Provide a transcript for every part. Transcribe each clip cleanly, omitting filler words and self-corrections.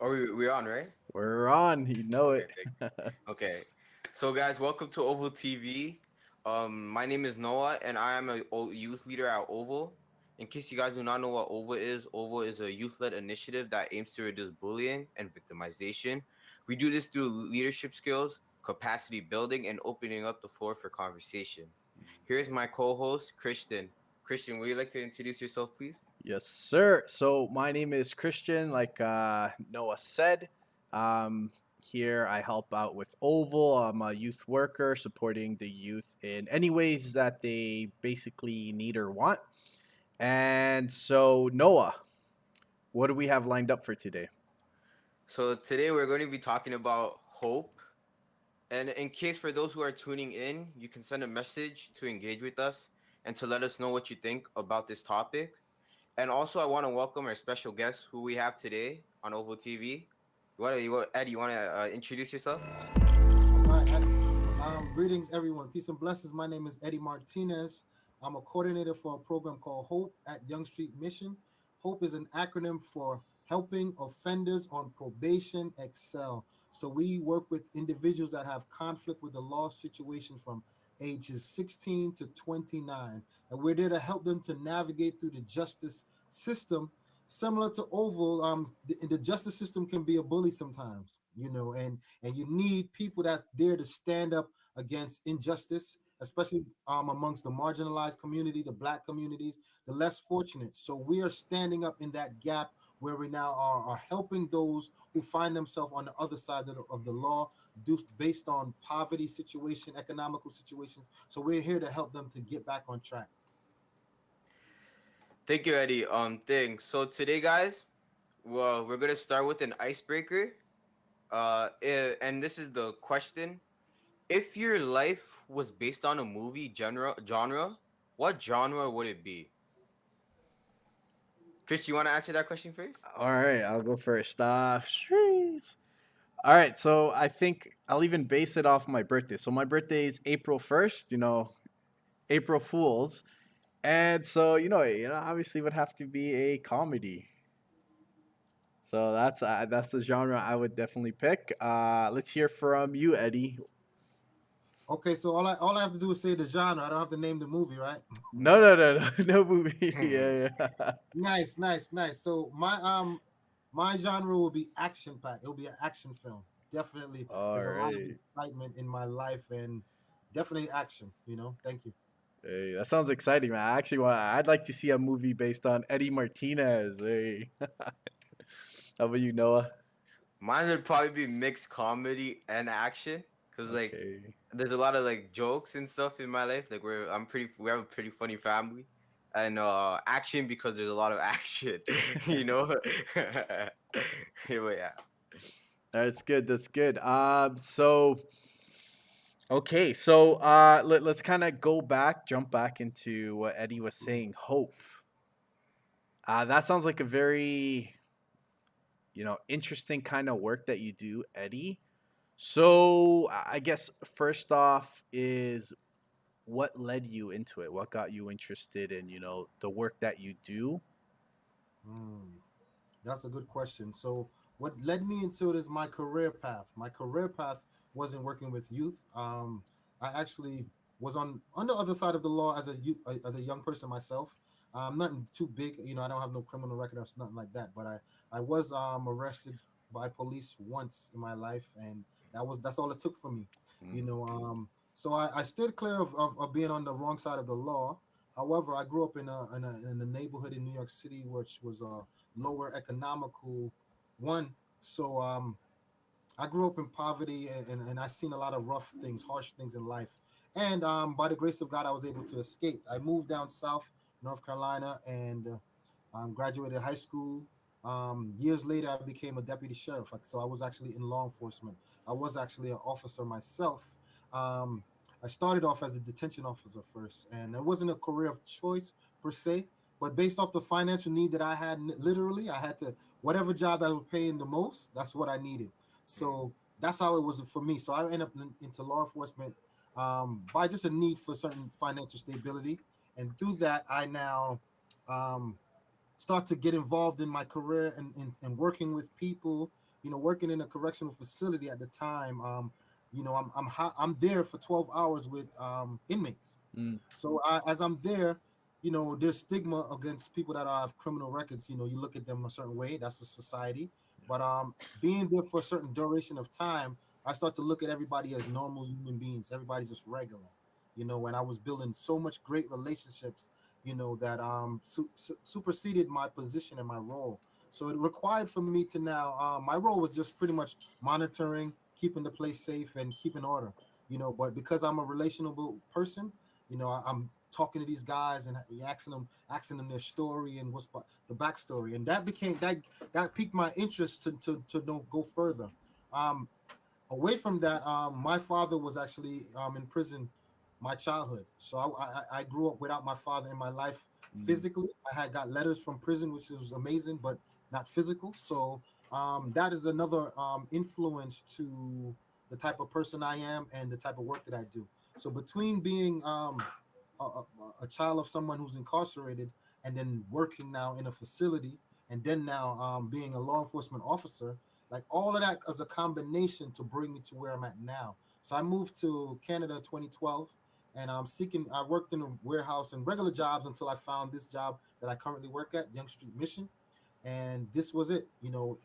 Are we on, right? We're on. You know Okay, it. thank you. Okay. So guys, welcome to OVOL TV. My name is Noah and I am a youth leader at OVOL. In case you guys do not know what OVOL is a youth-led initiative that aims to reduce bullying and victimization. We do this through leadership skills, capacity building, and opening up the floor for conversation. Here's my co-host, Christian. Christian, would you like to introduce yourself, please? Yes, sir. So my name is Christian. Like Noah said, um, here I help out with Oval. I'm a youth worker supporting the youth in any ways that they basically need or want. And so Noah, what do we have lined up for today? So today we're going to be talking about hope. And in case for those who are tuning in, you can send a message to engage with us and to let us know what you think about this topic. And also, I want to welcome our special guest who we have today on OVO TV. Eddie, you want to introduce yourself? All right. Greetings, everyone. Peace and blessings. My name is Eddie Martinez. I'm a coordinator for a program called HOPE at Young Street Mission. HOPE is an acronym for Helping Offenders on Probation Excel. So we work with individuals that have conflict with the law situations from ages 16 to 29. And we're there to help them to navigate through the justice system. Similar to Oval, the justice system can be a bully sometimes, and you need people that's there to stand up against injustice, especially amongst the marginalized community, the Black communities, the less fortunate. So we are standing up in that gap where we now are helping those who find themselves on the other side of the law, based on poverty situation, economical situations. So we're here to help them to get back on track. Thank you, Eddie. So today, guys, well, we're gonna start with an icebreaker. And this is the question: if your life was based on a movie genre, what genre would it be? Chris, you want to answer that question first? All right, I'll go first. Streets. All right, so I think I'll even base it off my birthday. So my birthday is April 1st. April Fools. And so, obviously would have to be a comedy. So that's the genre I would definitely pick. Let's hear from you, Eddie. Okay, so all I have to do is say the genre. I don't have to name the movie, right? No, no, no, no, no movie. Yeah, yeah. Nice, nice, nice. So my genre will be action packed. It'll be an action film. Definitely, All there's a lot of right. excitement in my life, and definitely action. Thank you. Hey, that sounds exciting, man. I actually want. I'd like to see a movie based on Eddie Martinez. Hey, how about you, Noah? Mine would probably be mixed comedy and action, cause like Okay. there's a lot of like jokes and stuff in my life. Like we have a pretty funny family, and action because there's a lot of action, you know. Yeah, but yeah. That's good. That's good. Okay, so let's kind of jump back into what Eddie was saying. Hope. That sounds like a very interesting kind of work that you do, Eddie. So I guess first off is what led you into it? What got you interested in the work that you do? Hmm. That's a good question. So, what led me into it is my career path. My career path wasn't working with youth. I actually was on the other side of the law as a youth, as a young person myself. Nothing too big, I don't have no criminal record or nothing like that. But I was arrested by police once in my life, and that's all it took for me. So I stood clear of being on the wrong side of the law. However, I grew up in a neighborhood in New York City, which was a lower economical one. So I grew up in poverty, and I seen a lot of rough things, harsh things in life. And by the grace of God, I was able to escape. I moved down south, North Carolina, and graduated high school. Years later, I became a deputy sheriff. So I was actually in law enforcement. I was actually an officer myself. Um, I started off as a detention officer first, and it wasn't a career of choice per se, but based off the financial need that I had, literally, I had to, whatever job that was paying the most, that's what I needed. So that's how it was for me. So I ended up into law enforcement by just a need for certain financial stability, and through that, I now um, start to get involved in my career and working with people. working in a correctional facility at the time. I'm there for 12 hours with inmates. Mm, So as I'm there, there's stigma against people that have criminal records. You look at them a certain way. That's a society. But being there for a certain duration of time, I start to look at everybody as normal human beings. Everybody's just regular. And I was building so much great relationships. That superseded my position and my role. So it required for me to now. My role was just pretty much monitoring, keeping the place safe, and keeping order. But because I'm a relational person, I'm talking to these guys and asking them their story and what's the backstory, and that piqued my interest to go further. Um, Away from that, my father was actually in prison my childhood. So I grew up without my father in my life mm, physically. I had got letters from prison, which was amazing, but not physical. So that is another influence to the type of person I am and the type of work that I do. So between being a child of someone who's incarcerated and then working now in a facility and then now being a law enforcement officer, like all of that as a combination to bring me to where I'm at now. So I moved to Canada in 2012, and I worked in a warehouse and regular jobs until I found this job that I currently work at, Young Street Mission. And this was it.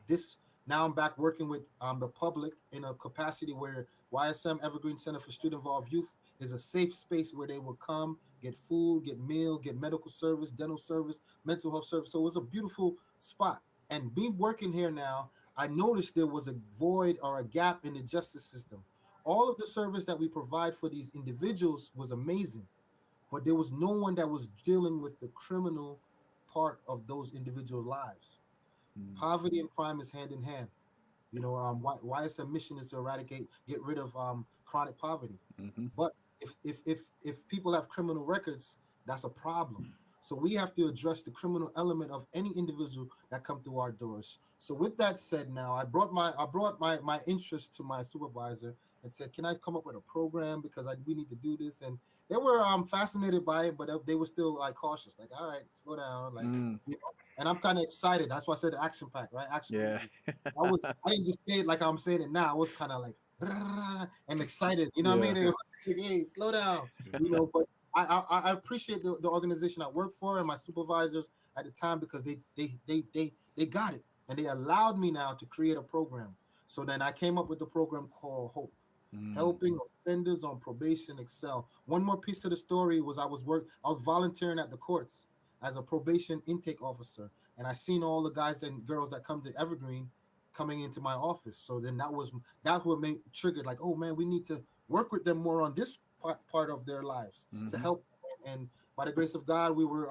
This now I'm back working with the public in a capacity where YSM Evergreen Center for Student Involved Youth is a safe space where they will come, get food, get meal, get medical service, dental service, mental health service. So it was a beautiful spot. And being working here now, I noticed there was a void or a gap in the justice system. All of the service that we provide for these individuals was amazing, but there was no one that was dealing with the criminal part of those individual lives. mm, Poverty and crime is hand in hand. YSM mission is to get rid of chronic poverty. mhm, But if people have criminal records, that's a problem. So we have to address the criminal element of any individual that come through our doors. So with that said, now I brought my interest to my supervisor and said, "Can I come up with a program because we need to do this?" And they were fascinated by it, but they were still like cautious, like, "All right, slow down," like mm. you know. And I'm kind of excited. That's why I said action pack, right? Action Yeah. movie. I didn't just say it like I'm saying it now. I was kind of like and excited. You know what I Yeah. mean? Like, hey, slow down. But I appreciate the organization I work for and my supervisors at the time because they got it and they allowed me now to create a program. So then I came up with the program called Hope, Mm, helping offenders on probation excel. One more piece to the story was I was volunteering at the courts as a probation intake officer, and I seen all the guys and girls that come to Evergreen coming into my office. So then that's what made triggered like, oh man, we need to work with them more on this part of their lives to mhm, help them. And by the grace of God, we were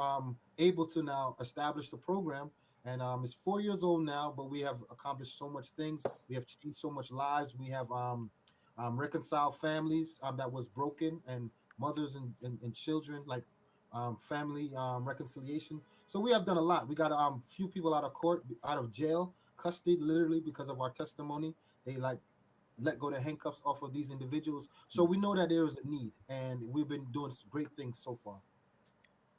able to now establish the program. And it's 4 years old now, but we have accomplished so much things. We have changed so much lives. We have reconcile families that was broken and mothers and children like family reconciliation. So we have done a lot. We got few people out of court, out of jail, custody, literally because of our testimony. They like let go the handcuffs off of these individuals. So mm. we know that there is a need, and we've been doing great things so far.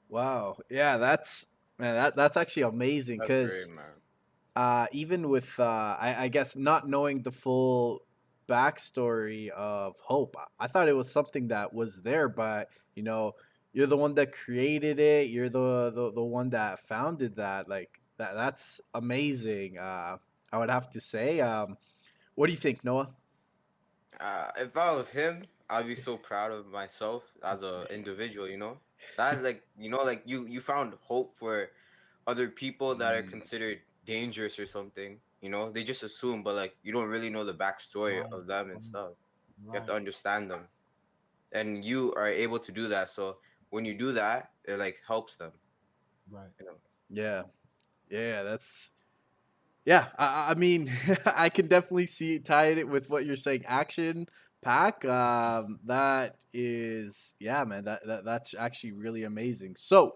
Wow. Yeah, that's man, that's actually amazing That's great, because man. even with I guess not knowing the full backstory of Hope, I thought it was something that was there, but you know, you're the one that created it. You're the one that founded that. Like that's amazing. I would have to say. What do you think, Noah? If I was him, I'd be so proud of myself as a individual. That's like like you found hope for other people that are Mm, considered dangerous or something. They just assume, but like you don't really know the backstory Right, of them and right, stuff. You have to right, understand them, and you are able to do that. So when you do that, it like helps them. right. You know. yeah, yeah. That's yeah. I mean, I can definitely see tied it with what you're saying. Action pack. That is yeah, man. That's actually really amazing. So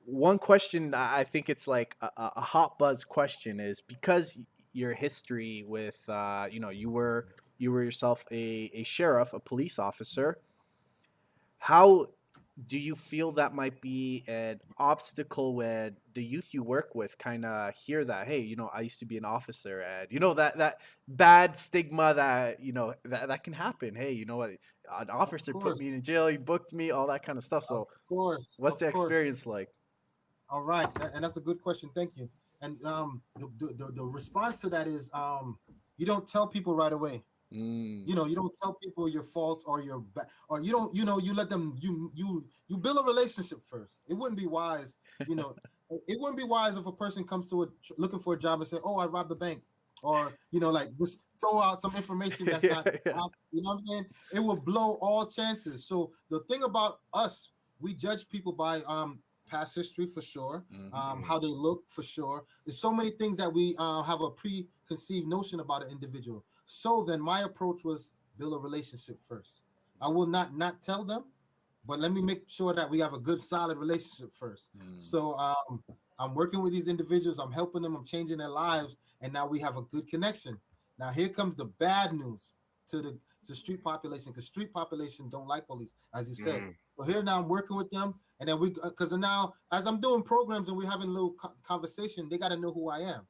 one question I think it's like a hot buzz question is because your history with you were yourself a sheriff, a police officer. How do you feel that might be an obstacle when the youth you work with kind of hear that, hey, I used to be an officer, and that bad stigma that that can happen. Hey, you know what, an Of officer put me course, in jail, he booked me, all that kind of stuff. of So course, what's of the course. experience like? All right, and that's a good question. Thank you. And the response to that is you don't tell people right away. Mm. You don't tell people your faults or or you don't, you let them, you build a relationship first. It wouldn't be wise, you know it wouldn't be wise if a person comes to looking for a job and say, oh, I robbed the bank, or like just throw out some information that's Yeah, not yeah. you know what I'm saying. It will blow all chances. So the thing about us, we judge people by past history for sure, Hmm. how they look for sure. There's so many things that we have a preconceived notion about an individual. So then my approach was build a relationship first. I will not tell them, but let me make sure that we have a good solid relationship first. Mm. So I'm working with these individuals, I'm helping them, I'm changing their lives, and now we have a good connection. Now here comes the bad news to the to street population, because street population don't like police, as you said. Mm, So here now I'm working with them, and then we, because now as I'm doing programs and we're having a little conversation, they got to know who I am,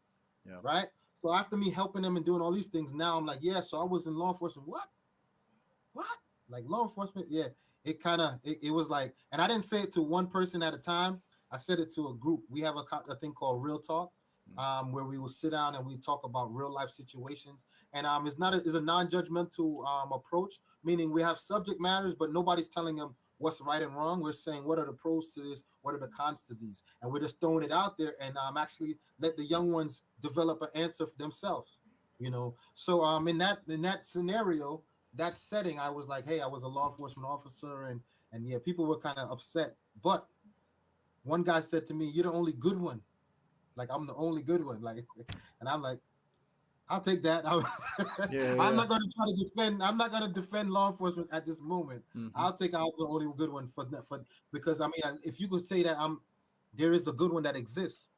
Yeah. right? So after me helping them and doing all these things, now I'm like, yeah, so I was in law enforcement. What? Like law enforcement? Yeah. It kind of it was like, and I didn't say it to one person at a time. I said it to a group. We have a thing called Real Talk, Mm. where we will sit down and we talk about real life situations. And it's a non-judgmental approach, meaning we have subject matters, but nobody's telling them what's right and wrong. We're saying what are the pros to this, what are the cons to these, and we're just throwing it out there, and actually let the young ones develop an answer for themselves. So in that scenario, that setting, I was like, hey, I was a law enforcement officer, and yeah, people were kind of upset. But one guy said to me, "You're the only good one. Like I'm the only good one." Like, and I'm like, I'll take that. Yeah, I'm yeah. not going to try to defend. I'm not going to defend law enforcement at this moment. Hmm. I'll take out the only good one for because I mean, if you could say that there is a good one that exists,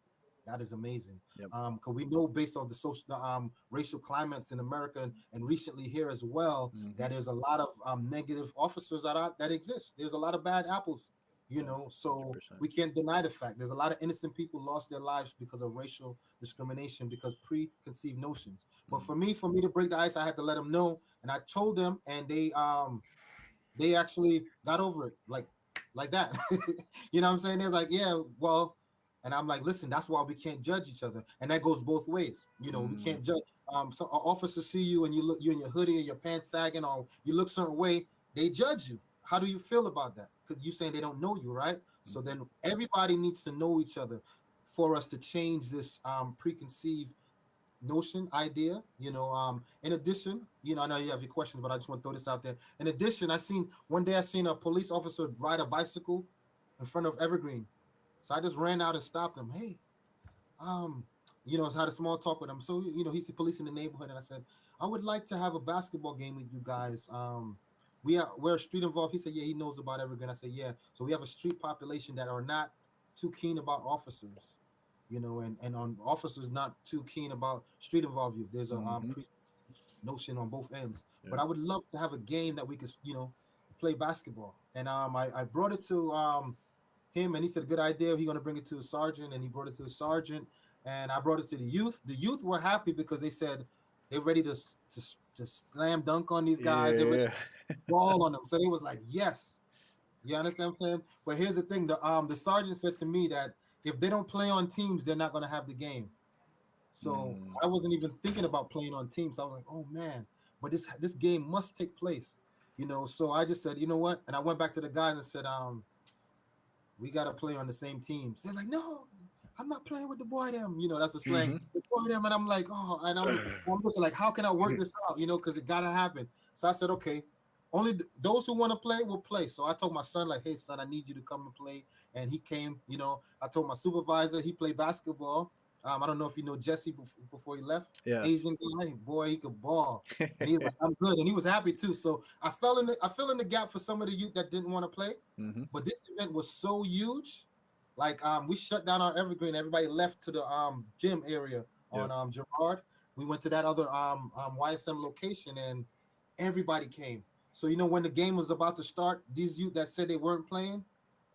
that is amazing. Yep. Because we know based on the social, racial climates in America, and recently here as well, Hmm. that there's a lot of negative officers that exist. There's a lot of bad apples, Yeah. so 100%. we can't deny the fact. There's a lot of innocent people lost their lives because of racial discrimination, because preconceived notions. But Mm. for me to break the ice, I had to let them know, and I told them, and they actually got over it like that. You know what I'm saying? They're like, yeah, well, and I'm like, listen, that's why we can't judge each other, and that goes both ways. We Mm. can't judge. So an officer see you and you in your hoodie and your pants sagging, or you look certain way, they judge you. How do you feel about that? Because you saying they don't know you, right? So Mhm. then everybody needs to know each other for us to change this preconceived notion idea. In addition, I know you have your questions, but I just want to throw this out there. In addition, I seen a police officer ride a bicycle in front of Evergreen, so I just ran out and stopped him. Hey, um had a small talk with him. So he's the police in the neighborhood, and I said, I would like to have a basketball game with you guys. We're street involved. He said, yeah, he knows about Evergreen. I said, yeah. So we have a street population that are not too keen about officers, and on officers not too keen about street involved youth. There's a Mhm. notion on both ends. Yeah. But I would love to have a game that we could play basketball. And I brought it to him, and he said, good idea. He's gonna bring it to a sergeant, and he brought it to a sergeant, and I brought it to the youth. The youth were happy because they said they're ready to slam dunk on these guys. They're ready Yeah. to ball on them. So they was like, yes. You understand what I'm saying? But here's the thing: the sergeant said to me that if they don't play on teams, they're not gonna have the game. So Mm. I wasn't even thinking about playing on teams. I was like, oh man, but this game must take place. So I just said, you know what? And I went back to the guys and said, we got to play on the same teams. They're like, no, I'm not playing with the boy them. That's the slang. Mhm. The boy them. And I'm like, oh, and I'm looking like, how can I work this out? Because it got to happen. So I said, okay, only those who want to play will play. So I told my son, like, hey, son, I need you to come and play. And he came, I told my supervisor, he played basketball. I don't know if you know Jesse before he left. Yeah. Asian guy, boy, he could ball. And he was like, I'm good. And he was happy too. So I fill in the gap for some of the youth that didn't want to play. Mhm. But this event was so huge, like we shut down our Evergreen. Everybody left to the gym area Yeah. on Gerard. We went to that other YSM location, and everybody came. So when the game was about to start, these youth that said they weren't playing,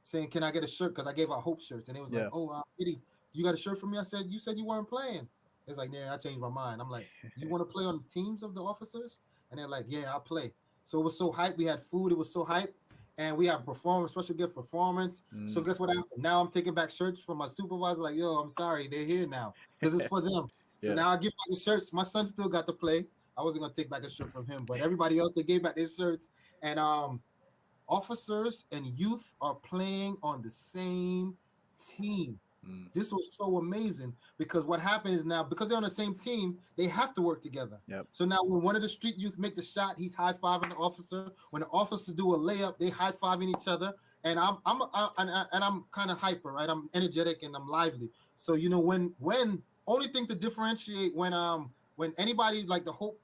saying, "Can I get a shirt?" Because I gave out hope shirts, and it was like, Yeah. "Oh, Eddie, you got a shirt for me?" I said, "You said you weren't playing." It's like, "Yeah, I changed my mind." I'm like, "You want to play on the teams of the officers?" And they're like, "Yeah, I'll play." So it was so hype. We had food. It was so hype, and we had performance, special gift performance. So Mm, guess what happened? Now I'm taking back shirts from my supervisor. Like, yo, I'm sorry, they're here now because it's for them. So yeah. now I give back the shirts. My son still got to play. I wasn't gonna take back a shirt from him, but everybody else they gave back their shirts. And officers and youth are playing on the same team. Mm, This was so amazing because what happened is now because they're on the same team, they have to work together. yep. So now when one of the street youth make the shot, he's high fiving the officer. When the officer do a layup, they high fiving each other. And I'm kind of hyper, right? I'm energetic and I'm lively. So you know when only thing to differentiate when anybody like the Hope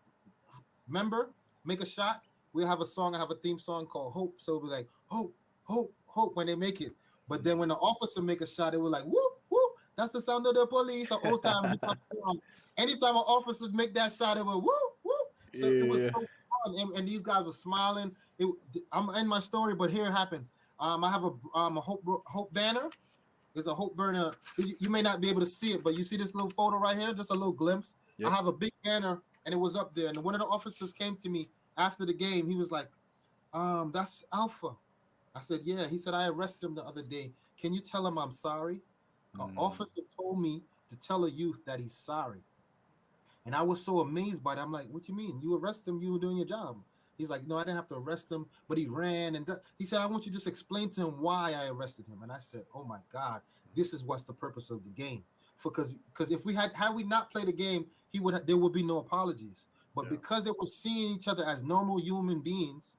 member make a shot, we have a song. I have a theme song called Hope. So it'll be like hope, hope, hope when they make it. But then when the officer make a shot, it was like whoop, whoop. That's the sound of the police. An old time hip hop song. Anytime an officer make that shot, it was whoop, whoop. So it was Yeah. so fun, and these guys were smiling. I'm in my story, but here it happened. I have a hope banner. There's a hope burner. You may not be able to see it, but you see this little photo right here, just a little glimpse. I Yep. have a big banner, and it was up there. And one of the officers came to me after the game. He was like, that's Alpha." I said, "Yeah." He said, "I arrested him the other day. Can you tell him I'm sorry?" An Mm, officer told me to tell a youth that he's sorry. And I was so amazed by that. I'm like, "What you mean? You arrest him, you were doing your job." He's like, "No, I didn't have to arrest him, but he ran." And he said, "I want you to just explain to him why I arrested him." And I said, "Oh my God, this is what's the purpose of the game." Because if we had we not played the game, there would be no apologies. But yeah. because they were seeing each other as normal human beings,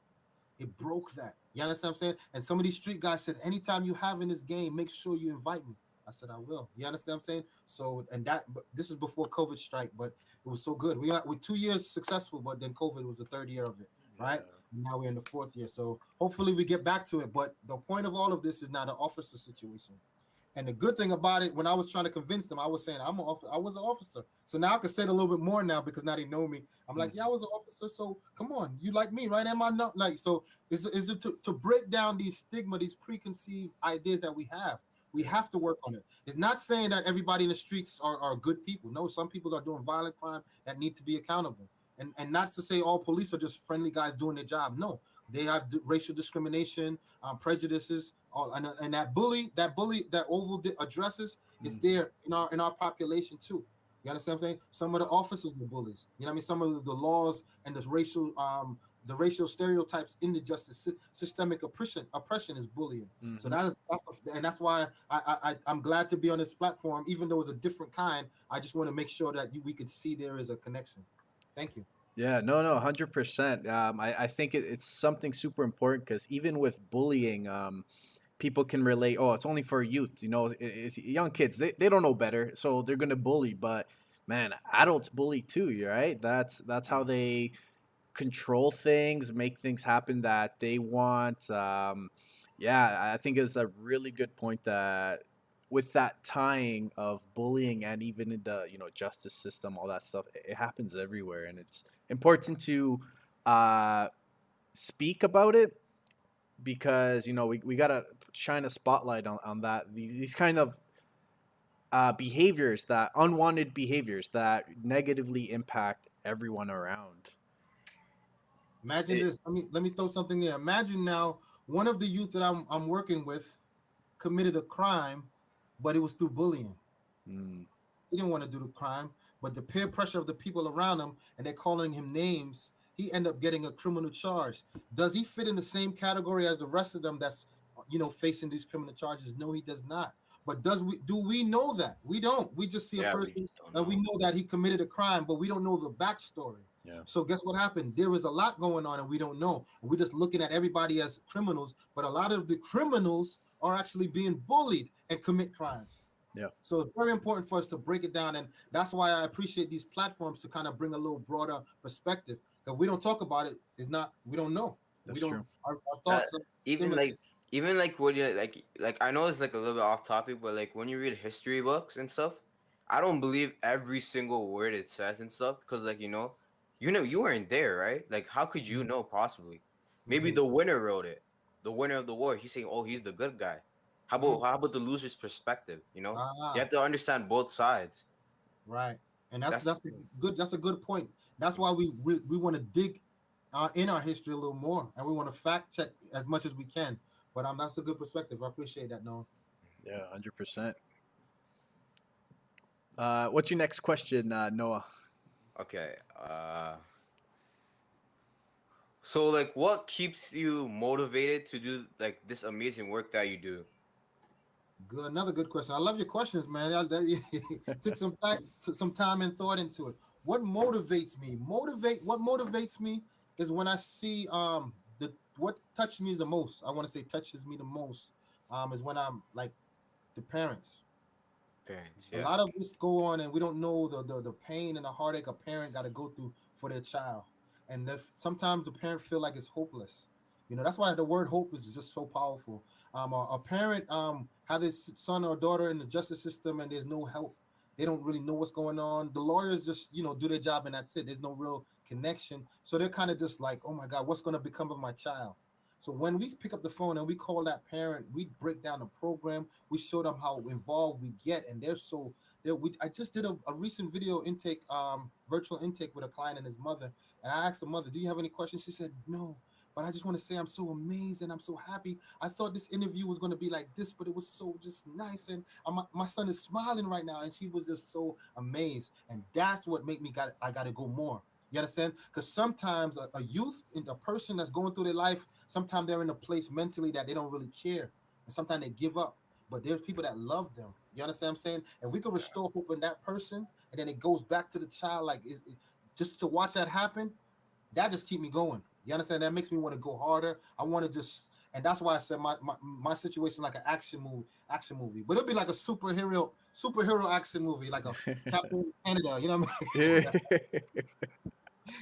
it broke that. You understand what I'm saying? And some of these street guys said, "Anytime you have in this game, make sure you invite me." I said, "I will." You understand what I'm saying? So, and that, but this is before COVID strike, but it was so good. We're 2 years successful, but then COVID was the third year of it, right? Yeah. And now we're in the fourth year. So hopefully we get back to it. But the point of all of this is not an officer situation. And the good thing about it, when I was trying to convince them, I was saying I was an officer. So now I can say it a little bit more now because now they know me. I'm like, Mm, yeah, I was an officer. So come on, you like me, right? Am I not like so? Is it to break down these stigma, these preconceived ideas that we have? We yeah. have to work on it. It's not saying that everybody in the streets are good people. No, some people are doing violent crime that need to be accountable. And not to say all police are just friendly guys doing their job. No, they have racial discrimination, prejudices, all, and that Oval addresses is Mm, there in our population too. You understand what I'm saying? Some of the officers were bullies. You know what I mean? Some of the laws and the racial stereotypes in the justice systemic oppression is bullying. So mhm. and that's why I'm glad to be on this platform, even though it's a different kind. I just want to make sure that we could see there is a connection. Thank you. Yeah, no, no, 100%. I think it's something super important because even with bullying, people can relate. Oh, it's only for youth. It's young kids. They don't know better, so they're gonna bully. But man, adults bully too. You're right. That's how they control things, make things happen that they want. Yeah, I think it's a really good point that with that tying of bullying and even in the justice system, all that stuff, it happens everywhere, and it's important to uh, speak about it because we gotta shine a spotlight on that these kind of behaviors, that unwanted behaviors that negatively impact everyone around. Imagine It, this. Let me throw something there. Imagine now one of the youth that I'm working with committed a crime, but it was through bullying. Mm, He didn't want to do the crime, but the peer pressure of the people around him and they're calling him names, he ended up getting a criminal charge. Does he fit in the same category as the rest of them that's facing these criminal charges? No, he does not. But do we know that? We don't. We just see a yeah, we person just don't and we know. know that he committed a crime, but we don't know the backstory. yeah. So guess what happened? There is a lot going on and we don't know. We're just looking at everybody as criminals, but a lot of the criminals are actually being bullied and commit crimes. Yeah. So it's very important for us to break it down, and that's why I appreciate these platforms to kind of bring a little broader perspective. If we don't talk about it, it's not we don't know. We That's don't true. our That thoughts are even limited. like even like when you like I know it's like a little bit off topic, but like when you read history books and stuff, I don't believe every single word it says and stuff because like you weren't there, right? Like how could you know possibly? Maybe Mhm. the winner wrote it. the winner of the war. He's saying, oh, he's the good guy. Mm, How about the loser's perspective? You ah, have to understand both sides. right. And That's that's the a thing. good. That's a good point. That's why we want to dig in our history a little more, and we want to fact check as much as we can. But that's a good perspective. I appreciate that, Noah. Yeah, 100%. What's your next question, Noah? Okay. So like, what keeps you motivated to do like this amazing work that you do? Good. Another good question. I love your questions, man. Took some time and thought into it. What motivates me? What motivates me is when I see the what touches me the most. I want to say touches me the most is when I'm like the parents. Parents, A yeah. lot of this go on, and we don't know the pain and the heartache a parent got to go through for their child. And if sometimes the parent feel like it's hopeless, that's why the word hope is just so powerful. A parent have this son or daughter in the justice system, and there's no help. They don't really know what's going on. The lawyers just do their job, and that's it. There's no real connection, so they're kind of just like, oh my god, what's going to become of my child? So when we pick up the phone and we call that parent, we break down the program. We show them how involved we get, and they're so there. I just did a recent video intake, virtual intake with a client and his mother, and I asked the mother, "Do you have any questions?" She said, "No, but I just want to say I'm so amazed and I'm so happy. I thought this interview was going to be like this, but it was so just nice, and my son is smiling right now." And she was just so amazed, and that's what made me I got to go more. You understand? Because sometimes a youth, a person that's going through their life, sometimes they're in a place mentally that they don't really care, and sometimes they give up. But there's people that love them. You understand what I'm saying? If we could restore hope in that person, and then it goes back to the child, like just to watch that happen, that just keep me going. You understand? That makes me want to go harder. I want to just, and that's why I said my situation like an action movie, but it'll be like a superhero action movie, like a Captain Canada. You know what I mean? Yeah.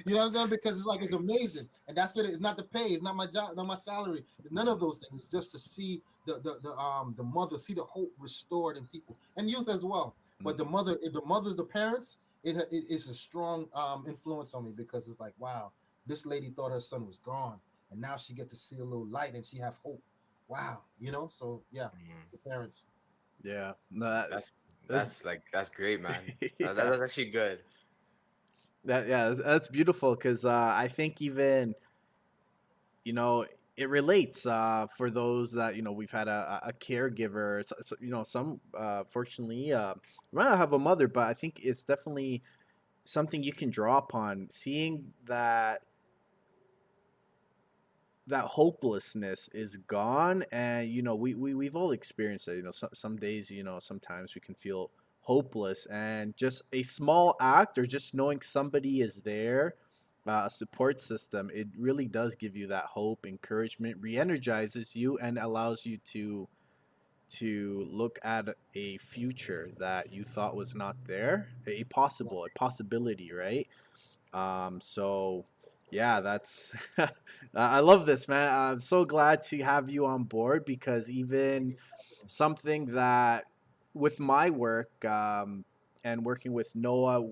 You know what I'm saying? Because it's like it's amazing, and that's it. It's not the pay. It's not my job, not my salary. None of those things. It's just to see the mother, see the hope restored in people and youth as well. But the parents, it's a strong influence on me because it's like, wow, this lady thought her son was gone, and now she get to see a little light and she have hope. Wow, So yeah, Mm, the parents. Yeah. No, that, that's that's that's great, man. yeah. That's actually good. That's beautiful because I think even you know it relates for those that we've had a caregiver. Some fortunately might not have a mother, but I think it's definitely something you can draw upon. Seeing that hopelessness is gone, and we've all experienced it. Some days, sometimes we can feel hopeless, and just a small act or just knowing somebody is there, a support system, it really does give you that hope, encouragement, re-energizes you, and allows you to look at a future that you thought was not there, a possibility, right? So yeah, that's I love this, man. I'm so glad to have you on board because Thank even you. something that with my work and working with Noah,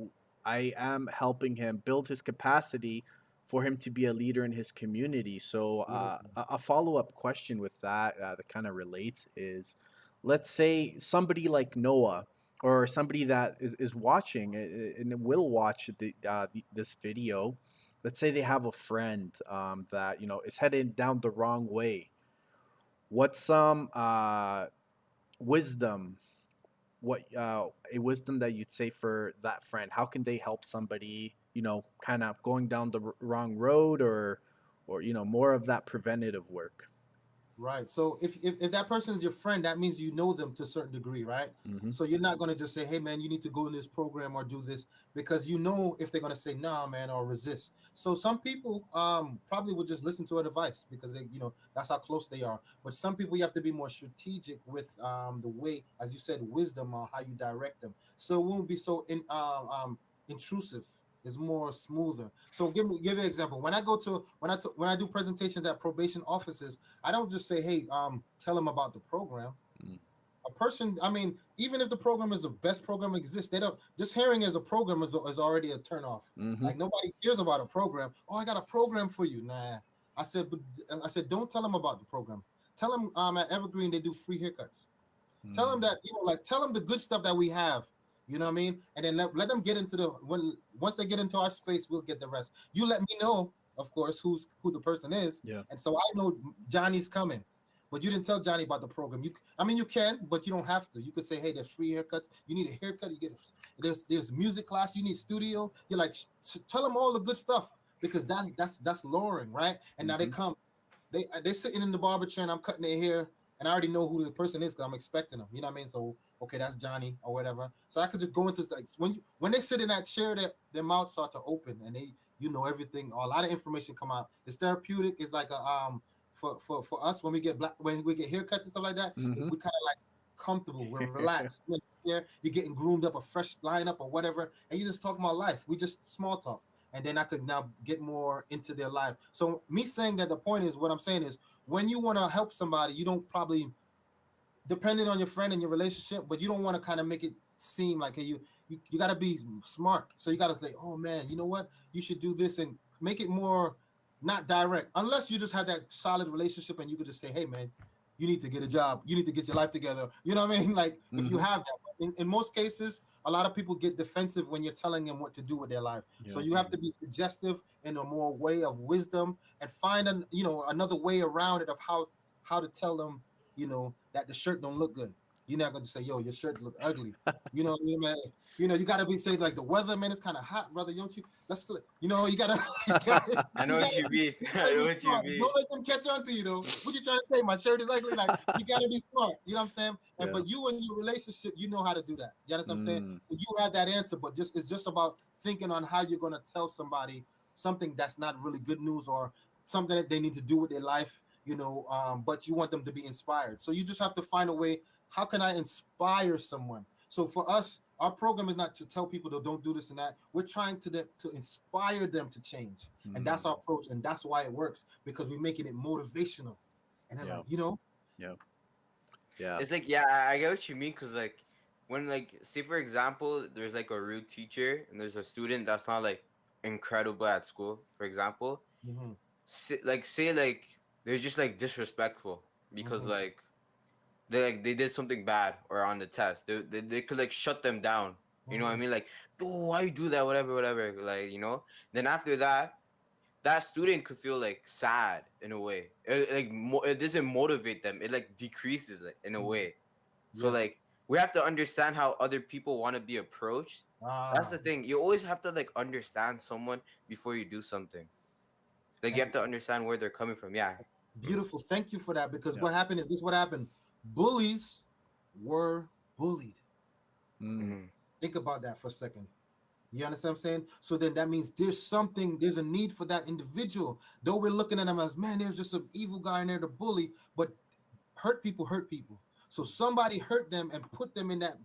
I am helping him build his capacity for him to be a leader in his community. So Beautiful. a follow up question with that that kind of relates is, let's say somebody like Noah or somebody that is watching and will watch this video. Let's say they have a friend that is heading down the wrong way. What's some wisdom? What a wisdom that you'd say for that friend? How can they help somebody? Kind of going down the wrong road, or more of that preventative work. Right. So if that person is your friend, that means you know them to a certain degree, right? Hmm. So you're not gonna just say, "Hey, man, you need to go in this program or do this," because you know if they're gonna say, "Nah, man," or resist. So some people probably would just listen to advice because that's how close they are. But some people you have to be more strategic with the way, as you said, wisdom on how you direct them, so it won't be so intrusive. It's more smoother. So give you an example. When I do presentations at probation offices, I don't just say, "Hey, tell them about the program." A person, I mean, even if the program is the best program exists, they don't just hearing as a program is already a turn off. Mm-hmm. Like nobody cares about a program. Oh, I got a program for you. Nah, I said, but I said, don't tell them about the program. Tell them at Evergreen they do free haircuts. Tell them Mm. that, like, tell them the good stuff that we have. You know what I mean? And then let them get into the when once they get into our space, we'll get the rest. You let me know, of course, who the person is, Yeah. and so I know Johnny's coming. But you didn't tell Johnny about the program. I mean, you can, but you don't have to. You could say, "Hey, there's free haircuts. You need a haircut. You get there's music class. You need studio." You're like, tell them all the good stuff because that's luring, right? And now they Hmm. come. They sitting in the barber chair and I'm cutting their hair and I already know who the person is because I'm expecting them. You know what I mean? So okay, that's Johnny or whatever. So I could just go into like when they sit in that chair, their mouth start to open and they everything. A lot of information come out. It's therapeutic. It's like a for us when we get when we get haircuts and stuff like that, Hmm. we kind of like comfortable. We're relaxed. You're getting groomed up, a fresh lineup or whatever, and you just talk about life. We just small talk and then I could now get more into their life. So me saying that the point is what I'm saying is when you want to help somebody, you don't probably depending on your friend and your relationship, but you don't want to kind of make it seem like hey, you got to be smart. So you got to say, oh man, you know what? You should do this and make it more not direct, unless you just have that solid relationship and you could just say, hey man, you need to get a job, you need to get your life together. You know what I mean? Like if you Hmm. have that. In most cases, a lot of people get defensive when you're telling them what to do with their life. So Yeah. you have to be suggestive in a more way of wisdom and find an another way around it of how to tell them that the shirt don't look good. You're not gonna say, yo, your shirt look ugly. You know what I mean, man? You gotta be saying like the weather, man, it's kind of hot, brother. Don't you? You gotta, you gotta, I know you what gotta you mean. I gotta know be what you smart. mean. Don't let them catch on to you though. What you trying to say? My shirt is ugly. Like you gotta be smart. You know what I'm saying? And Yeah. but you and your relationship, you know how to do that. You understand what I'm saying? Mm. So you have that answer, but it's just about thinking on how you're gonna tell somebody something that's not really good news or something that they need to do with their life. But you want them to be inspired. So you just have to find a way. How can I inspire someone? So for us, our program is not to tell people to don't do this and that. We're trying to inspire them to change, and that's Mm. our approach, and that's why it works because we're making it motivational. And they're Yeah. like, Yeah. Yeah. It's like yeah, I get what you mean because like when like say for example, there's like a rude teacher and there's a student that's not like incredible at school, for example. mm-hmm, Say like they're just like disrespectful because mm-hmm, they did something bad or on the test. They could like shut them down. You know what I mm-hmm. mean? Like, oh, why you do that? Whatever, whatever. Then after that, that student could feel like sad in a way. It doesn't motivate them. It like decreases it in a Mm-hmm. way. So Yes. like we have to understand how other people want to be approached. That's Ah, the thing. You always have to like understand someone before you do something. Like you and have to understand where they're coming from. Yeah. Mm. beautiful. Thank you for that because Yeah. what happened is this: what happened? Bullies were bullied. Mm. Mm. Think about that for a second. You understand what I'm saying? So then that means there's a need for that individual. Though we're looking at them as, man, there's just an evil guy in there to bully, but hurt people hurt people. So somebody hurt them and put them in that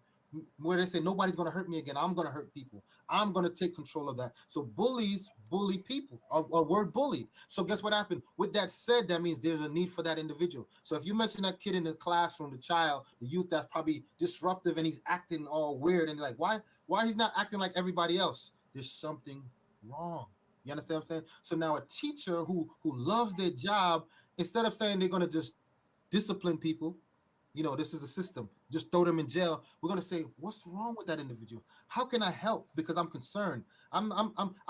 where they say nobody's gonna hurt me again. I'm gonna hurt people. I'm gonna take control of that. So bullies bully people or word bullied. So guess what happened? With that said, that means there's a need for that individual. So if you mention that kid in the classroom, the child, the youth that's probably disruptive and he's acting all weird and like why he's not acting like everybody else? There's something wrong. You understand what I'm saying? So now a teacher who loves their job, instead of saying they're gonna just discipline people, this is a system, just throw them in jail, we're going to say what's wrong with that individual, how can I help, because I'm concerned. I'm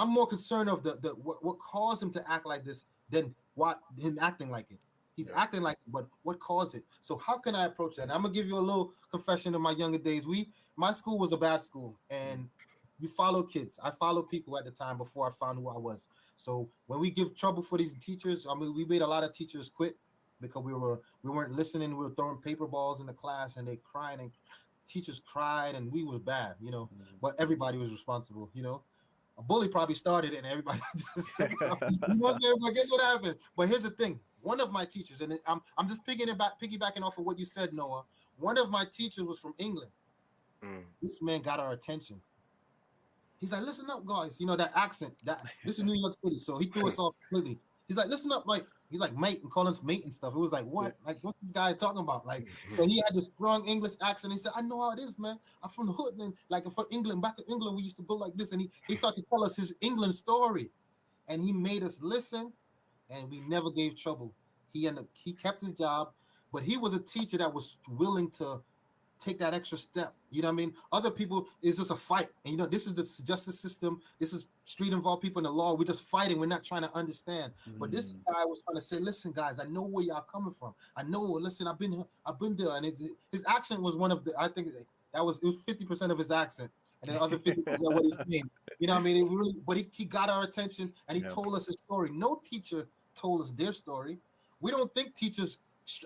more concerned of the what caused him to act like this than what him acting like it. He's Yeah. acting like it, but what caused it? So how can I approach that? And I'm gonna give you a little confession of my younger days. My school was a bad school, Mm. and you follow kids. I followed people at the time before I found who I was. So when we give trouble for these teachers, I mean, we made a lot of teachers quit because we weren't listening. We were throwing paper balls in the class, and they crying, and teachers cried, and we was bad, Mm. But everybody was responsible. A bully probably started it, and everybody just took off. You know what I'm saying? But guess what happened? But here's the thing: one of my teachers, and I'm just piggybacking off of what you said, Noah. One of my teachers was from England. Mm. This man got our attention. He's like, listen up, guys. You know that accent. That this is New York City, so he threw us off completely. He's like, listen up, like he's like mate and calling us mate and stuff. It was like, Yeah. what? Like, what's this guy talking about? Like, so he had this strong English accent. He said, I know how it is, man. I'm from the hood, and like from England, back in England, we used to go like this. And he started to tell us his England story, and he made us listen. and we never gave trouble. He kept his job, but he was a teacher that was willing to take that extra step. You know what I mean? Other people is just a fight. And this is the justice system. This is street involved people in the law. We're just fighting. We're not trying to understand. But this Mm. guy was trying to say, listen, guys, I know where y'all coming from. I know, listen, I've been there. And his accent was one of the, I think that was, it was 50% of his accent. And the other 50% what he's saying. You know what I mean? It really, but he got our attention and he Yeah. told us his story. No teacher told us their story. We don't think teachers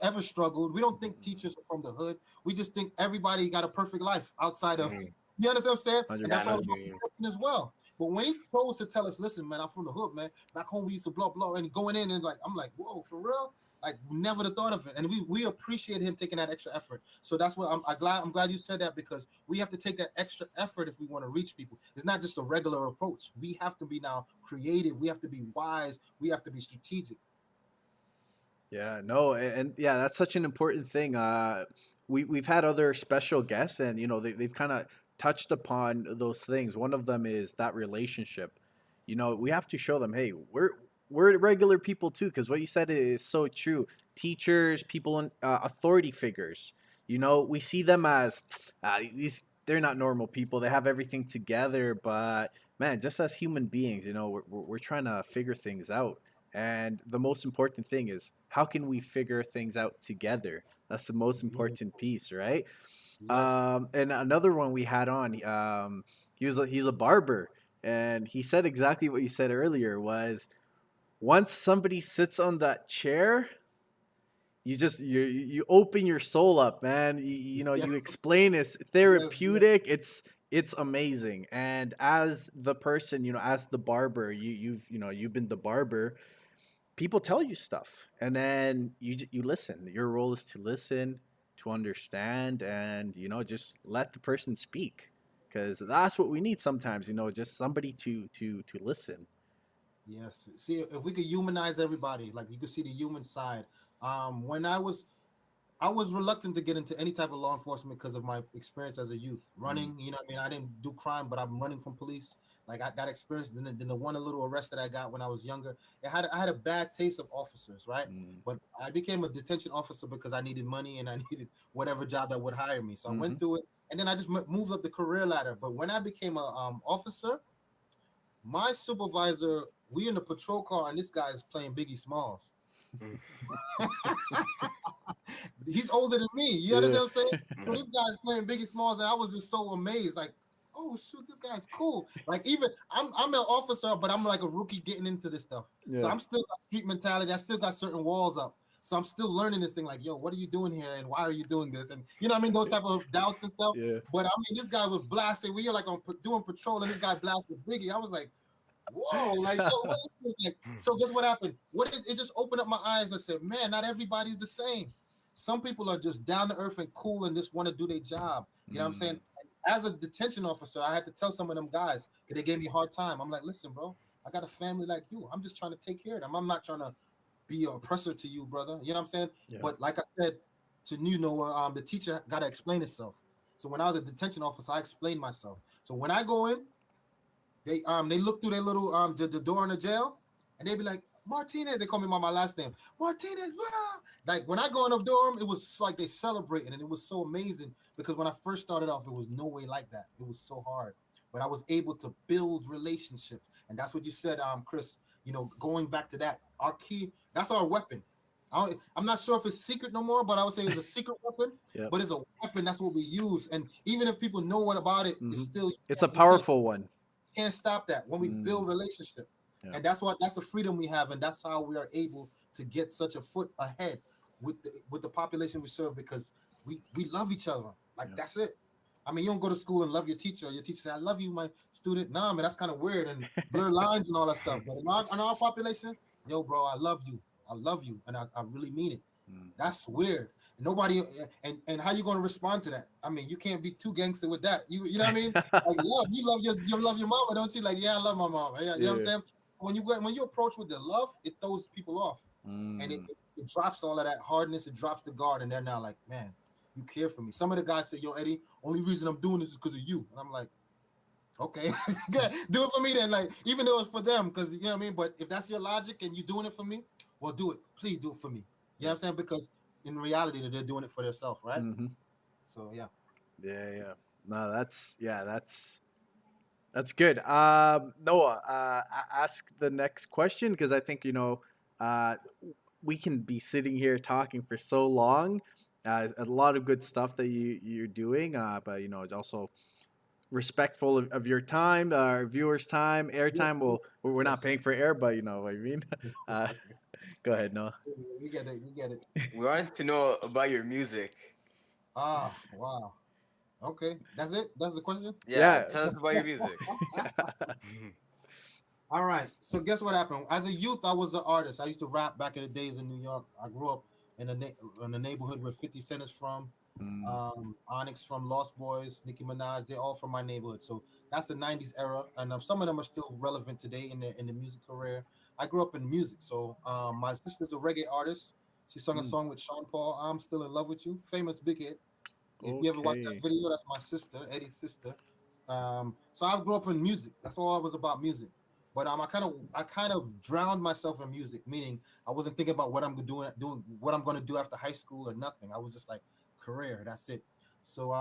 ever struggled. We don't think teachers are from the hood. We just think everybody got a perfect life outside of. Mhm. You understand what I'm saying? And Yeah, I that's know all what about you mean. perception as well. But when he chose to tell us, listen, man, I'm from the hood, man. Back home we used to blah blah, and going in and like, I'm like, whoa, for real? Like, never would have thought of it, and we appreciate him taking that extra effort. So that's what I'm glad you said that, because we have to take that extra effort if we want to reach people. It's not just a regular approach. We have to be now creative. We have to be wise. We have to be strategic. Yeah, no, and yeah, that's such an important thing. We've had other special guests, and they've kind of touched upon those things. One of them is that relationship. We have to show them, hey, we're regular people too, because what you said is so true. Teachers, people in authority figures. We see them as these. They're not normal people. They have everything together, but man, just as human beings, we're trying to figure things out. And the most important thing is, how can we figure things out together? That's the most important piece, right? Yes. And another one we had on, he's a barber, and he said exactly what you said earlier. Was once somebody sits on that chair, you open your soul up, man. You Yes. explain it's Yes. Yes. therapeutic. It's amazing. And as the person, as the barber, you've been the barber. People tell you stuff, and then you listen. Your role is to listen, to understand, and just let the person speak, because that's what we need sometimes. Just somebody to listen. Yes. See, if we could humanize everybody, like you could see the human side. When I was reluctant to get into any type of law enforcement because of my experience as a youth Mm, running. You know, what I mean, I didn't do crime, but I'm running from police. Like that experience. Then the one little arrest that I got when I was younger, I had a bad taste of officers, right? mm, But I became a detention officer because I needed money and I needed whatever job that would hire me. So I mm-hmm. went through it, and then I just moved up the career ladder. But when I became a officer, my supervisor, we in the patrol car, and this guy is playing Biggie Smalls. Mhm. He's older than me. You understand Yeah. what I'm saying? So Mhm. this guy's playing Biggie Smalls, and I was just so amazed. Like, oh shoot, this guy's cool. Like, even I'm an officer, but I'm like a rookie getting into this stuff. So Yeah. I'm still got street mentality. I still got certain walls up. So I'm still learning this thing. Like, yo, what are you doing here, and why are you doing this? And you know what I mean, those type of doubts and stuff. Yeah. But I mean, this guy was blasting. We were like on doing patrol, and this guy blasted Biggie. I was like, whoa, like, yo, what is this? Like, so guess what happened? It just opened up my eyes. I said, man, not everybody's the same. Some people are just down to earth and cool and just want to do their job. You know what I'm saying? Mm, As a detention officer, I had to tell some of them guys because they gave me a hard time. I'm like, listen, bro, I got a family like you. I'm just trying to take care of them. I'm not trying to be an oppressor to you, brother. You know what I'm saying? yeah. But like I said, to the teacher got to explain himself. So when I was a detention officer, I explained myself. So when I go in, they look through their little the door in the jail, and they be like, Martinez. They call me by my last name, Martinez. Wow. Like when I go in the dorm, it was like they celebrating, and it was so amazing because when I first started off, it was no way like that. It was so hard, but I was able to build relationships, and that's what you said, Chris. Going back to that, our key, that's our weapon. I'm not sure if it's secret no more, but I would say it's a secret weapon. Yep. But it's a weapon. That's what we use, and even if people know what about it, it's Hmm. still It's a you can't powerful one. stop that when we Mm, build relationship. yeah. And that's the freedom we have, and that's how we are able to get such a foot ahead with the population we serve, because we love each other. Like, Yeah. that's it. I mean, you don't go to school and love your teacher, or your teacher say, I love you, my student. Nah, man, that's kind of weird and blur lines and all that stuff. But in our population, yo, bro, I love you. I love you, and I really mean it. Mm. That's weird. Nobody, and how you gonna respond to that? I mean, you can't be too gangster with that. You know what I mean? Like, love your mama, don't you? Like, yeah, I love my mama. Yeah, you know what I'm Yeah. saying? When you approach with the love, it throws people off, and it, Mm. it, it drops all of that hardness. It drops the guard, and they're now like, man, you care for me. Some of the guys say, yo, Eddie, only reason I'm doing this is because of you, and I'm like, Okay, good. Do it for me then. Like, even though it's for them, because you know what I mean. But if that's your logic and you're doing it for me, well, do it. Please do it for me. You know what I'm saying? Because in reality, they're doing it for themselves, right? Mm-hmm. So yeah. Yeah, yeah. No, that's good. Noah, ask the next question because I think uh, we can be sitting here talking for so long. A lot of good stuff that you're doing, but it's also respectful of your time, our viewers' time, Yeah, airtime. yeah, Well, of we're not course. paying for air, but you know what I mean. Uh, go ahead, Noah. We get it. We get it. We want to know about your music. Ah, wow. Okay, that's it. That's the question. Yeah, Yeah. tell us about your music. All right. So guess what happened? As a youth, I was an artist. I used to rap back in the days in New York. I grew up in the neighborhood where 50 Cent is from, Mm, Onyx from Lost Boys, Nicki Minaj. They're all from my neighborhood. So that's the '90s era, and some of them are still relevant today in the music career. I grew up in music. So my sister's a reggae artist. She sung a mm. song with Sean Paul. I'm still in love with you. Famous big hit. If you ever watch that Okay. video, that's my sister, Eddie's sister. So I grew up in music. That's all I was about music. But I kind of drowned myself in music, meaning I wasn't thinking about what I'm doing what I'm gonna do after high school or nothing. I was just like career. That's it. So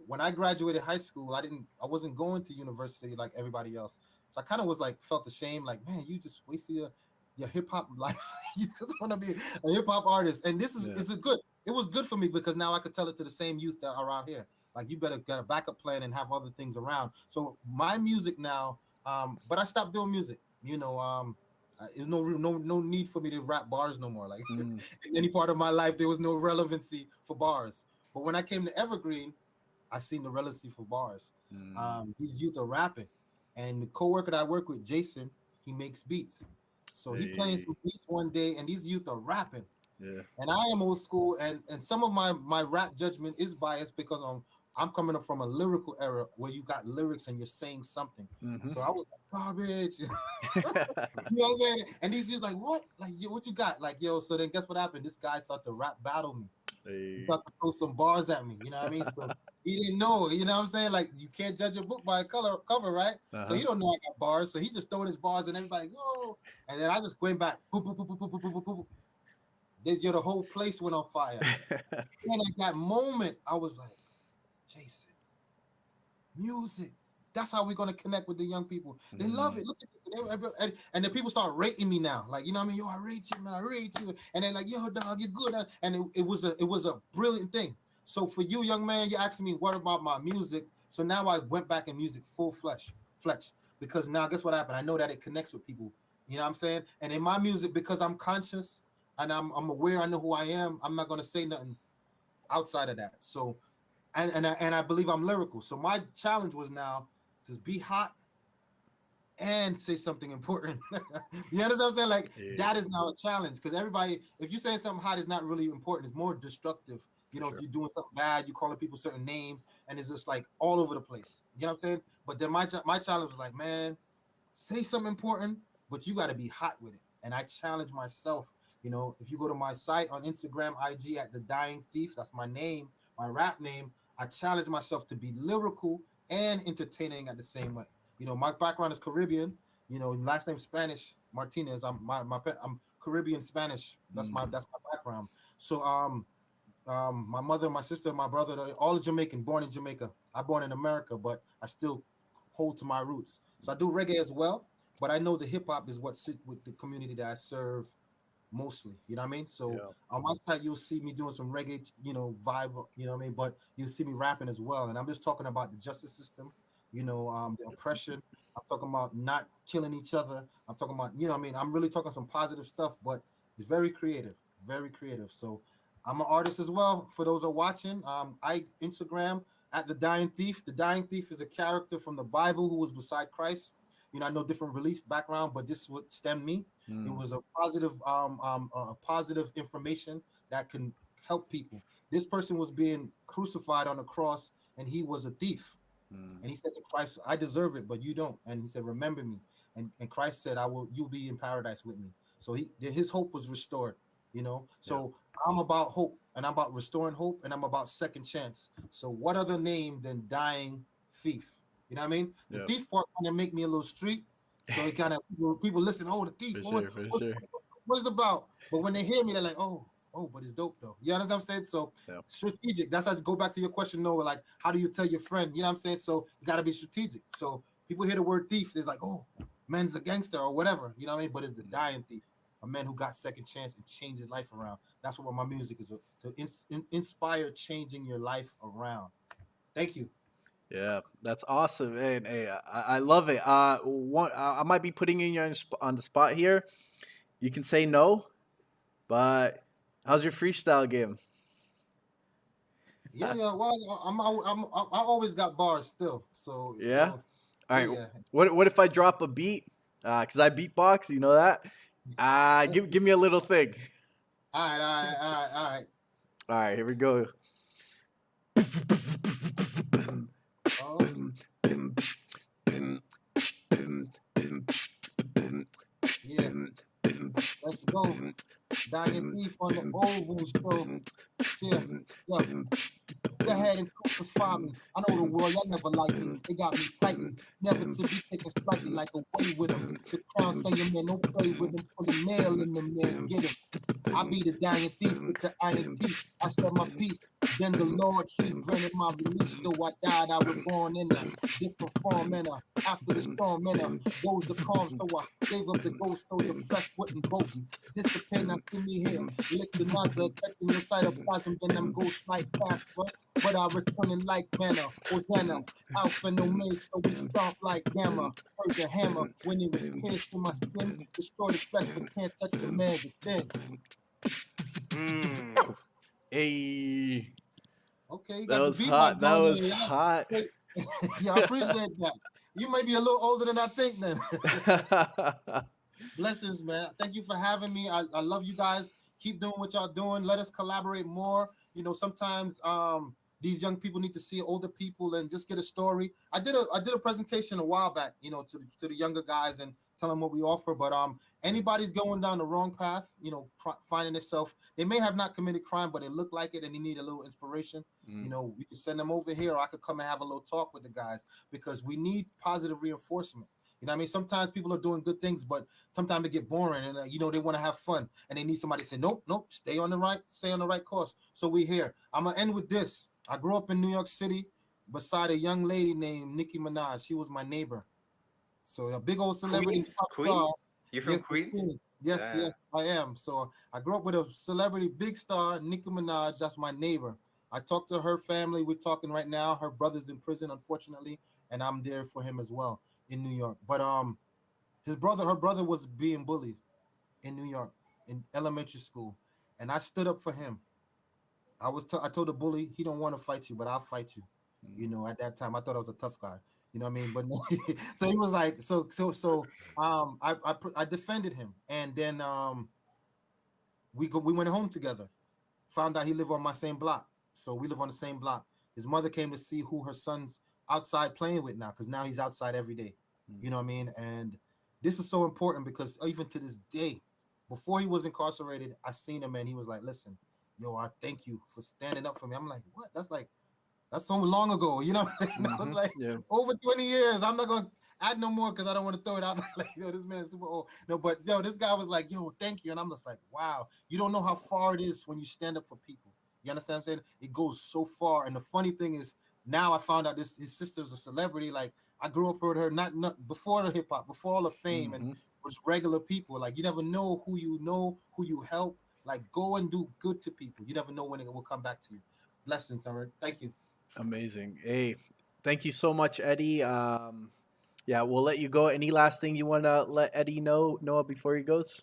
when I graduated high school, I wasn't going to university like everybody else. So I kind of was like felt ashamed, like man, you just wasted your hip hop life. You just want to be a hip hop artist, and this is Yeah. it's a good it was good for me because now I could tell it to the same youth that are around here. Like you better get a backup plan and have other things around. So my music now, but I stopped doing music. There's no need for me to rap bars no more. Like Mm, in any part of my life, there was no relevancy for bars. But when I came to Evergreen, I seen the relevancy for bars. mm. These youth are rapping, and the coworker that I work with, Jason, he makes beats. So he playing Hey. some beats one day, and these youth are rapping Yeah. and I am old school, and some of my rap judgment is biased because I'm coming up from a lyrical era where you got lyrics and you're saying something. Mm-hmm. So I was like garbage, you know what I'm saying? And these dudes like what, like yo, what you got, like yo. So then guess what happened? This guy started to rap battle me. He Hey. started to throw some bars at me. You know what I mean? So he didn't know. You know what I'm saying? Like you can't judge a book by a color cover, right? So Uh-huh. he don't know I got bars. So he just throwing his bars and everybody go. And then I just went back. Boop, boop, boop, boop, boop, boop, boop, boop. The whole place went on fire. And at that moment, I was like, Jason, music. That's how we're gonna connect with the young people. They love Mm, it. Look at this, and the people start rating me now. Like you know what I mean? Yo, I rate you, man. I rate you. And they're like, yo, dog, you're good. And it was a brilliant thing. So for you, young man, you asked me what about my music. So now I went back in music full flesh. Because now guess what happened? I know that it connects with people. You know what I'm saying? And in my music, because I'm conscious and I'm aware, I know who I am. I'm not gonna say nothing outside of that. So and I believe I'm lyrical. So my challenge was now to be hot and say something important. You understand what I'm saying? Like yeah, that is now a challenge because everybody, if you say something hot is not really important, it's more destructive. for If sure. you're doing something bad, you calling people certain names, and it's just like all over the place. You know what I'm saying? But then my challenge was like, man, say something important, but you got to be hot with it. And I challenge myself. If you go to my site on Instagram, IG at the Dying Thief, that's my name, my rap name. I challenge myself to be lyrical and entertaining at the same way. My background is Caribbean. Last name Spanish, Martinez. I'm Caribbean Spanish. That's my Mm, that's my background. So my mother, my sister, my brother, they're all Jamaican, born in Jamaica. I born in America, but I still hold to my roots. So I do reggae as well, but I know the hip hop is what sit with the community that I serve mostly. You know what I mean? So yeah. on my side, you'll see me doing some reggae, vibe. You know what I mean? But you'll see me rapping as well, and I'm just talking about the justice system. The oppression. I'm talking about not killing each other. I'm talking about, what I mean? I'm really talking some positive stuff, but it's very creative, very creative. So I'm an artist as well. For those who are watching, I Instagram at the Dying Thief. The Dying Thief is a character from the Bible who was beside Christ. I know different relief background, but this would stem me. It Mm, was a positive information that can help people. This person was being crucified on the cross, and he was a thief. mm, And he said to Christ, "I deserve it, but you don't." And he said, "Remember me." And Christ said, "I will. You'll be in paradise with me." So his hope was restored. yeah. So I'm about hope, and I'm about restoring hope, and I'm about second chance. So what other name than dying thief? You know what I mean? The Yeah, thief part kind of make me a little street, so it kind of people listen. Oh, the thief. for Oh, sure, for sure. what is it about? But when they hear me, they're like, but it's dope though. You understand what I'm saying? So Yeah. strategic. That's how to go back to your question, Noah. Like, how do you tell your friend? You know what I'm saying? So you got to be strategic. So people hear the word thief, it's like, oh, man's a gangster or whatever. You know what I mean? But it's the dying thief, a man who got second chance and changed his life around. That's what my music is to inspire changing your life around. Thank you. Yeah, that's awesome. And hey, I love it. I might be putting you on the spot here. You can say no, but how's your freestyle game? Yeah, yeah. Well, I always got bars still. Yeah. All Yeah, right. yeah. What if I drop a beat? Cause I beatbox. You know that. Give me a little thing. All right, all right, all right, all right. All right, here we go. Oh, yeah. Let's go. Dying Thief on the OVOL show. Yeah, yeah. Go ahead and crucify me. I know the world, y'all never liked me. They got me fighting, never to be taken slightly like away with them. The crown saying, man, don't play with them. Pulling nail in the man, get him. I be the dying thief with the iron teeth. I said my peace. Then the Lord, He granted my release. Though I died, I was born in a different form. And after the storm, and goes the calm. So I gave up the ghost so the flesh wouldn't boast. Discipline, I see me here. Lick the nozzle, touching your cytoplasm. Then I'm ghost like Casper. But I return in like manner. Hosanna, Alpha and Omega. So we stomp like Gamma. Heard the hammer when it was pierced in my skin. Destroy the flesh, but can't touch the man within. Mm. Hey, Okay, you that got the was beatbox hot. That going was there. hot. Yeah, yeah, I appreciate that. You may be a little older than I think then. Blessings, man. Thank you for having me. I love you guys. Keep doing what y'all doing. Let us collaborate more. You know, sometimes these young people need to see older people and just get a story. I did a presentation a while back, you know, to the younger guys and tell them what we offer. But anybody's going down the wrong path, you know, finding itself, they may have not committed crime, but it looked like it, and they need a little inspiration. You know, we can send them over here, or I could come and have a little talk with the guys because we need positive reinforcement. You know what I mean? Sometimes people are doing good things, but sometimes they get boring and you know they want to have fun and they need somebody to say, nope, nope, stay on the right course. So we here. I'm gonna end with this. I grew up in New York City beside a young lady named Nicki Minaj. She was my neighbor. So a big old celebrity Queens, pop star. Queens. You're from Yes, it Queens. is. Yes, yes, Damn. I am. So I grew up with a celebrity big star, Nicki Minaj. That's my neighbor. I talked to her family. We're talking right now. Her brother's in prison, unfortunately, and I'm there for him as well in New York. But her brother was being bullied in New York in elementary school, and I stood up for him. I told the bully he don't want to fight you, but I'll fight you. You know, at that time I thought I was a tough guy. You know what I mean? But so he was like, I defended him, and then we went home together. Found out he lived on my same block, so we live on the same block. His mother came to see who her son's outside playing with now, because now he's outside every day. You know what I mean? And this is so important because even to this day, before he was incarcerated, I seen him and he was like, "Listen, yo, I thank you for standing up for me." I'm like, "What? That's so long ago." You know, I was like, Yeah. over 20 years. I'm not gonna add no more because I don't want to throw it out like, yo, this man's super old. No, but yo, this guy was like, "Yo, thank you," and I'm just like, "Wow, you don't know how far it is when you stand up for people." You understand what I'm saying? It goes so far. And the funny thing is, now I found out his sister's a celebrity. Like I grew up with her, not before the hip hop, before all the fame, and was regular people. Like you never know, who you help. Like go and do good to people. You never know when it will come back to you. Blessings, summer. Thank you. Amazing. Hey, thank you so much, Eddie. Yeah, we'll let you go. Any last thing you want to let Eddie know, Noah, before he goes?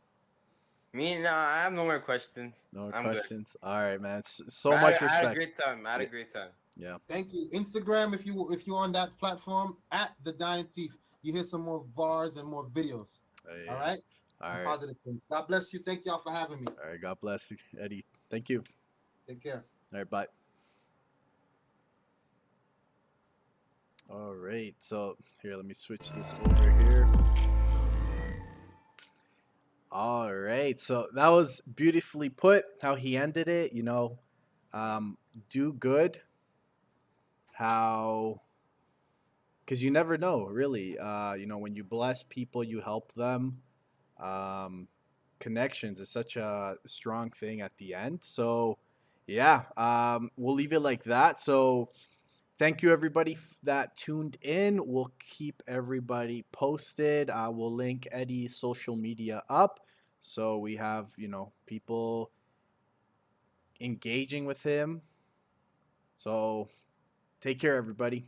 Me, no, I have no more questions. No more I'm good. questions. All right, man. So But much I had a respect. great time. I had Yeah. a great time. Yeah. Thank you. Instagram, if you're on that platform at the Dying Thief, you hear some more bars and more videos. All Hey. right. All And right. positive things. God bless you. Thank y'all for having me. All right. God bless you, Eddie. Thank you. Take care. All right. Bye. All right. So here, let me switch this over here. All right. So that was beautifully put. How he ended it. You know, um, do good. How because you never know, really. When you bless people, you help them. Um, Connections is such a strong thing at the end. So, yeah, we'll leave it like that. So, thank you everybody that tuned in. We'll keep everybody posted. We'll link Eddie's social media up, so we have people engaging with him. So, take care, everybody.